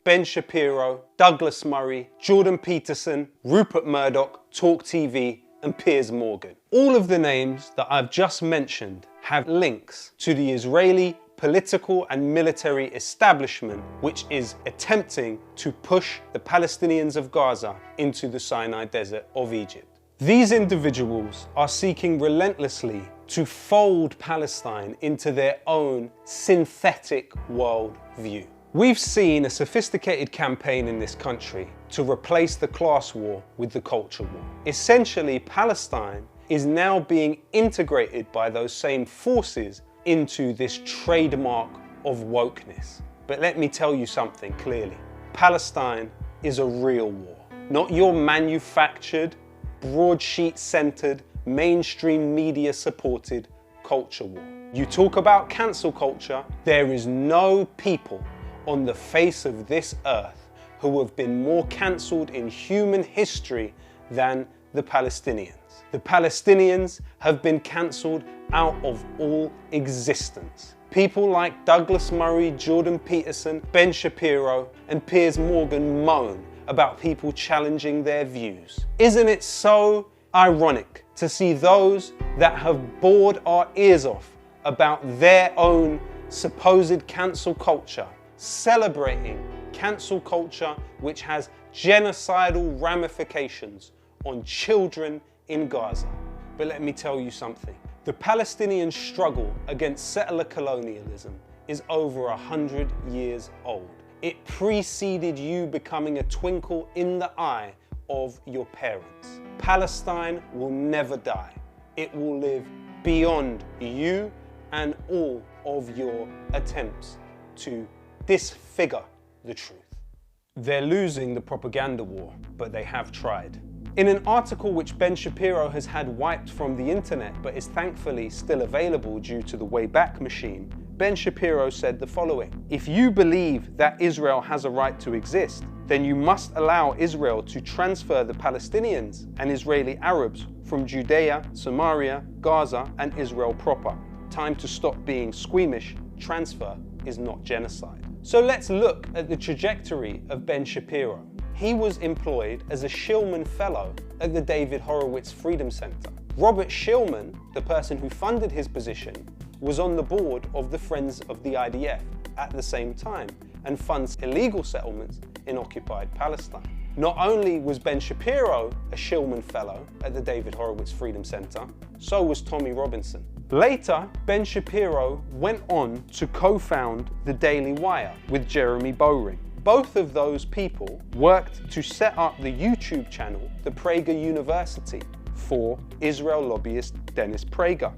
Ben Shapiro, Douglas Murray, Jordan Peterson, Rupert Murdoch, Talk TV, and Piers Morgan. All of the names that I've just mentioned have links to the Israeli political and military establishment which is attempting to push the Palestinians of Gaza into the Sinai Desert of Egypt. These individuals are seeking relentlessly to fold Palestine into their own synthetic world view. We've seen a sophisticated campaign in this country to replace the class war with the culture war. Essentially, Palestine is now being integrated by those same forces into this trademark of wokeness. But let me tell you something clearly. Palestine is a real war, not your manufactured, broadsheet-centered, mainstream media-supported culture war. You talk about cancel culture, there is no people on the face of this earth who have been more cancelled in human history than the Palestinians. The Palestinians have been cancelled out of all existence. People like Douglas Murray, Jordan Peterson, Ben Shapiro, and Piers Morgan moan about people challenging their views. Isn't it so ironic to see those that have bored our ears off about their own supposed cancel culture celebrating cancel culture which has genocidal ramifications on children in Gaza? But let me tell you something. The Palestinian struggle against settler colonialism is over 100 years old. It preceded you becoming a twinkle in the eye of your parents. Palestine will never die. It will live beyond you and all of your attempts to disfigure the truth. They're losing the propaganda war, but they have tried. In an article which Ben Shapiro has had wiped from the internet but is thankfully still available due to the Wayback Machine, Ben Shapiro said the following: "If you believe that Israel has a right to exist, then you must allow Israel to transfer the Palestinians and Israeli Arabs from Judea, Samaria, Gaza, and Israel proper. Time to stop being squeamish. Transfer is not genocide." So let's look at the trajectory of Ben Shapiro. He was employed as a Shillman Fellow at the David Horowitz Freedom Center. Robert Shillman, the person who funded his position, was on the board of the Friends of the IDF at the same time and funds illegal settlements in occupied Palestine. Not only was Ben Shapiro a Shillman Fellow at the David Horowitz Freedom Center, so was Tommy Robinson. Later, Ben Shapiro went on to co-found the Daily Wire with Jeremy Bowring. Both of those people worked to set up the YouTube channel, the Prager University, for Israel lobbyist Dennis Prager.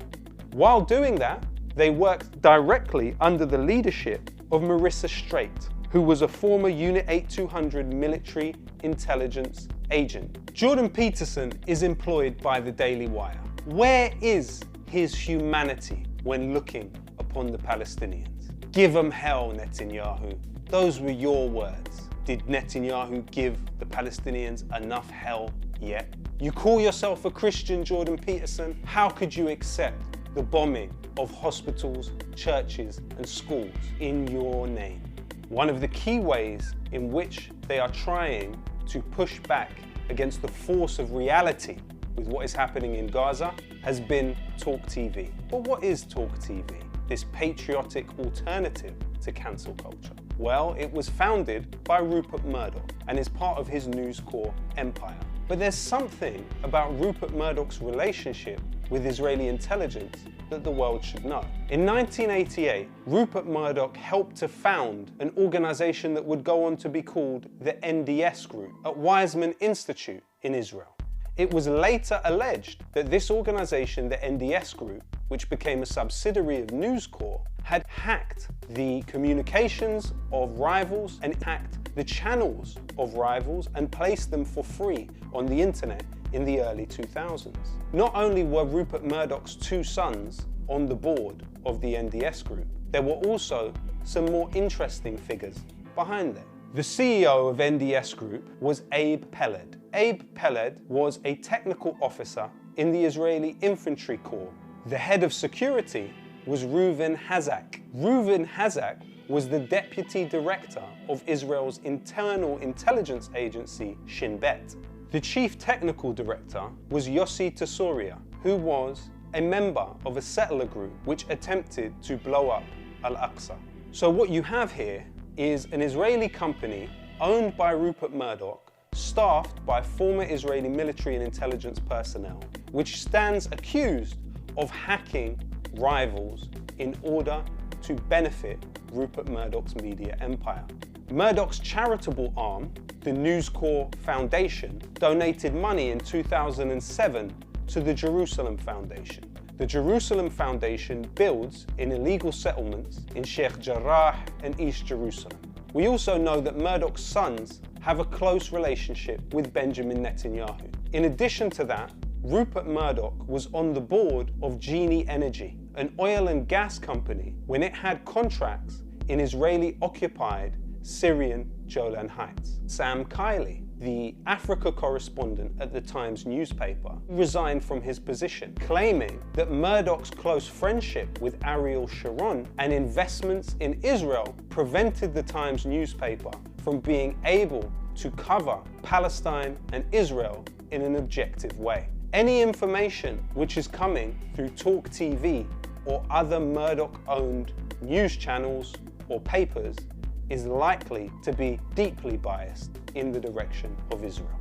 While doing that, they worked directly under the leadership of Marissa Straight, who was a former Unit 8200 military intelligence agent. Jordan Peterson is employed by the Daily Wire. Where is his humanity when looking upon the Palestinians? Give them hell, Netanyahu. Those were your words. Did Netanyahu give the Palestinians enough hell yet? You call yourself a Christian, Jordan Peterson. How could you accept the bombing of hospitals, churches, and schools in your name? One of the key ways in which they are trying to push back against the force of reality with what is happening in Gaza has been Talk TV. But what is Talk TV? This patriotic alternative to cancel culture? Well, it was founded by Rupert Murdoch and is part of his News Corp empire. But there's something about Rupert Murdoch's relationship with Israeli intelligence that the world should know. In 1988, Rupert Murdoch helped to found an organization that would go on to be called the NDS Group at Weizmann Institute in Israel. It was later alleged that this organization, the NDS Group, which became a subsidiary of News Corp, had hacked the communications of rivals and hacked the channels of rivals and placed them for free on the internet in the early 2000s. Not only were Rupert Murdoch's two sons on the board of the NDS Group, there were also some more interesting figures behind them. The CEO of NDS Group was Abe Peled. Abe Peled was a technical officer in the Israeli Infantry Corps. The head of security was Reuven Hazak. Reuven Hazak was the deputy director of Israel's internal intelligence agency, Shin Bet. The chief technical director was Yossi Tesouria, who was a member of a settler group which attempted to blow up Al-Aqsa. So what you have here is an Israeli company owned by Rupert Murdoch, staffed by former Israeli military and intelligence personnel, which stands accused of hacking rivals in order to benefit Rupert Murdoch's media empire. Murdoch's charitable arm, the News Corps Foundation, donated money in 2007 to the Jerusalem Foundation. The Jerusalem Foundation builds in illegal settlements in Sheikh Jarrah and East Jerusalem. We also know that Murdoch's sons have a close relationship with Benjamin Netanyahu. In addition to that, Rupert Murdoch was on the board of Genie Energy, an oil and gas company, when it had contracts in Israeli-occupied Syrian Golan Heights. Sam Kiley, the Africa correspondent at the Times newspaper, resigned from his position, claiming that Murdoch's close friendship with Ariel Sharon and investments in Israel prevented the Times newspaper from being able to cover Palestine and Israel in an objective way. Any information which is coming through Talk TV or other Murdoch-owned news channels or papers is likely to be deeply biased in the direction of Israel.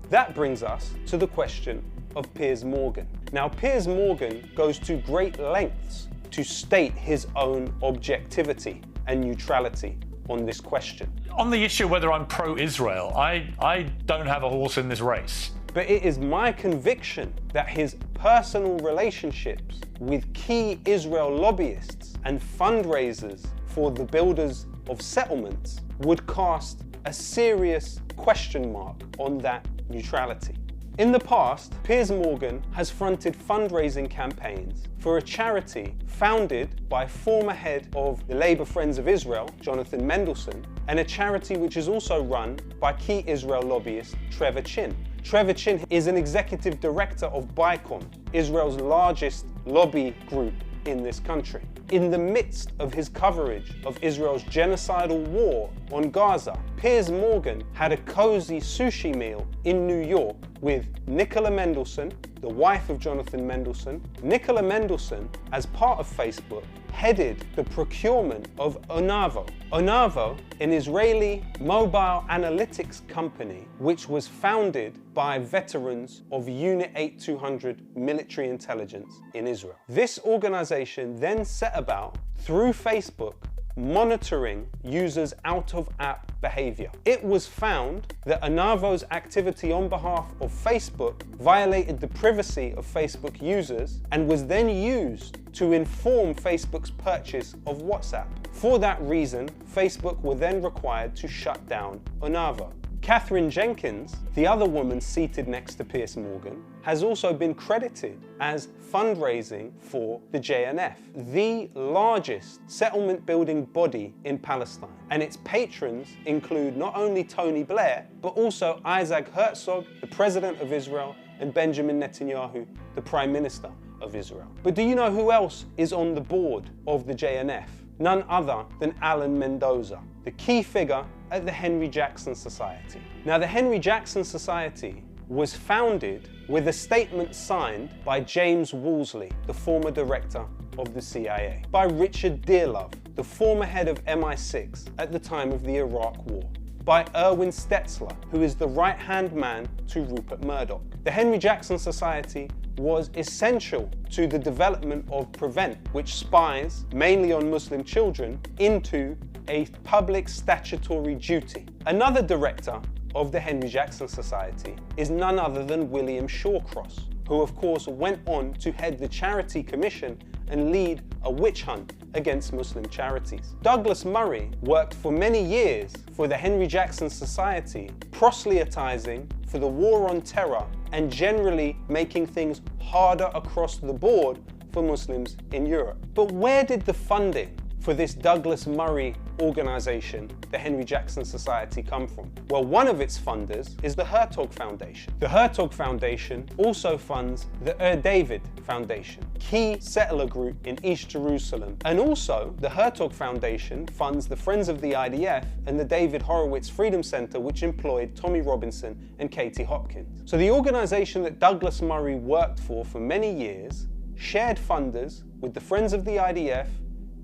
That brings us to the question of Piers Morgan. Now, Piers Morgan goes to great lengths to state his own objectivity and neutrality on this question. On the issue whether I'm pro-Israel, I don't have a horse in this race. But it is my conviction that his personal relationships with key Israel lobbyists and fundraisers for the builders of settlements would cast a serious question mark on that neutrality. In the past, Piers Morgan has fronted fundraising campaigns for a charity founded by former head of the Labour Friends of Israel, Jonathan Mendelsohn, and a charity which is also run by key Israel lobbyist Trevor Chin. Trevor Chin is an executive director of BICOM, Israel's largest lobby group in this country. In the midst of his coverage of Israel's genocidal war on Gaza, Piers Morgan had a cozy sushi meal in New York with Nicola Mendelsohn, the wife of Jonathan Mendelsohn. Nicola Mendelsohn, as part of Facebook, headed the procurement of Onavo. Onavo, an Israeli mobile analytics company which was founded by veterans of Unit 8200 military intelligence in Israel. This organization then set about, through Facebook, monitoring users' out-of-app behavior. It was found that Onavo's activity on behalf of Facebook violated the privacy of Facebook users and was then used to inform Facebook's purchase of WhatsApp. For that reason, Facebook were then required to shut down Onavo. Catherine Jenkins, the other woman seated next to Piers Morgan, has also been credited as fundraising for the JNF, the largest settlement building body in Palestine. And its patrons include not only Tony Blair, but also Isaac Herzog, the president of Israel, and Benjamin Netanyahu, the prime minister of Israel. But do you know who else is on the board of the JNF? None other than Alan Mendoza, the key figure at the Henry Jackson Society. Now, the Henry Jackson Society was founded with a statement signed by James Woolsey, the former director of the CIA, by Richard Dearlove, the former head of MI6 at the time of the Iraq War, by Erwin Stetzler, who is the right-hand man to Rupert Murdoch. The Henry Jackson Society was essential to the development of Prevent, which spies, mainly on Muslim children, into a public statutory duty. Another director of the Henry Jackson Society is none other than William Shawcross, who of course went on to head the Charity Commission and lead a witch hunt against Muslim charities. Douglas Murray worked for many years for the Henry Jackson Society, proselytizing for the war on terror and generally making things harder across the board for Muslims in Europe. But where did the funding for this Douglas Murray organisation the Henry Jackson Society come from? Well, one of its funders is the Hertog Foundation. The Hertog Foundation also funds the David Foundation, key settler group in East Jerusalem. And also, the Hertog Foundation funds the Friends of the IDF and the David Horowitz Freedom Center, which employed Tommy Robinson and Katie Hopkins. So the organisation that Douglas Murray worked for many years shared funders with the Friends of the IDF,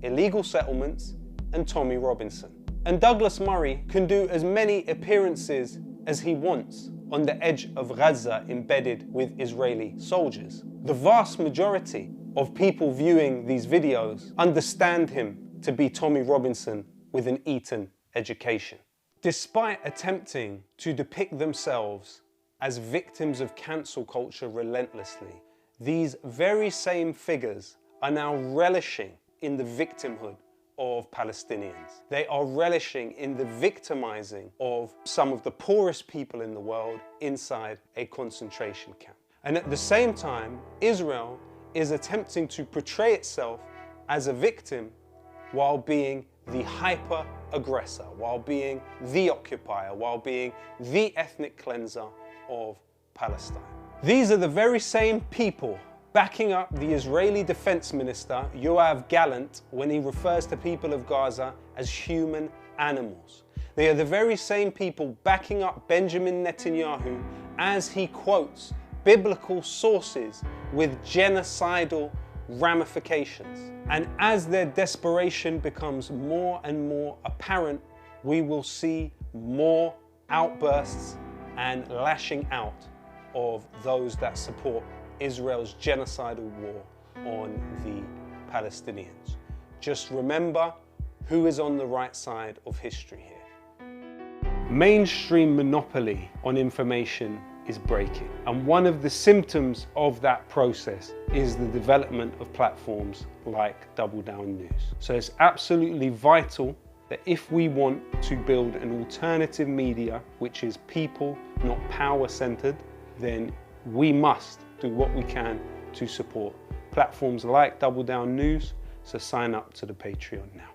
illegal settlements, and Tommy Robinson. And Douglas Murray can do as many appearances as he wants on the edge of Gaza embedded with Israeli soldiers. The vast majority of people viewing these videos understand him to be Tommy Robinson with an Eton education. Despite attempting to depict themselves as victims of cancel culture relentlessly, these very same figures are now relishing in the victimhood of Palestinians. They are relishing in the victimizing of some of the poorest people in the world inside a concentration camp. And at the same time, Israel is attempting to portray itself as a victim while being the hyper-aggressor, while being the occupier, while being the ethnic cleanser of Palestine. These are the very same people backing up the Israeli Defense Minister, Yoav Gallant, when he refers to people of Gaza as human animals. They are the very same people backing up Benjamin Netanyahu as he quotes biblical sources with genocidal ramifications. And as their desperation becomes more and more apparent, we will see more outbursts and lashing out of those that support Israel's genocidal war on the Palestinians. Just remember who is on the right side of history here. Mainstream monopoly on information is breaking, and one of the symptoms of that process is the development of platforms like Double Down News. So it's absolutely vital that if we want to build an alternative media which is people, not power-centered, then we must do what we can to support platforms like Double Down News. So sign up to the Patreon now.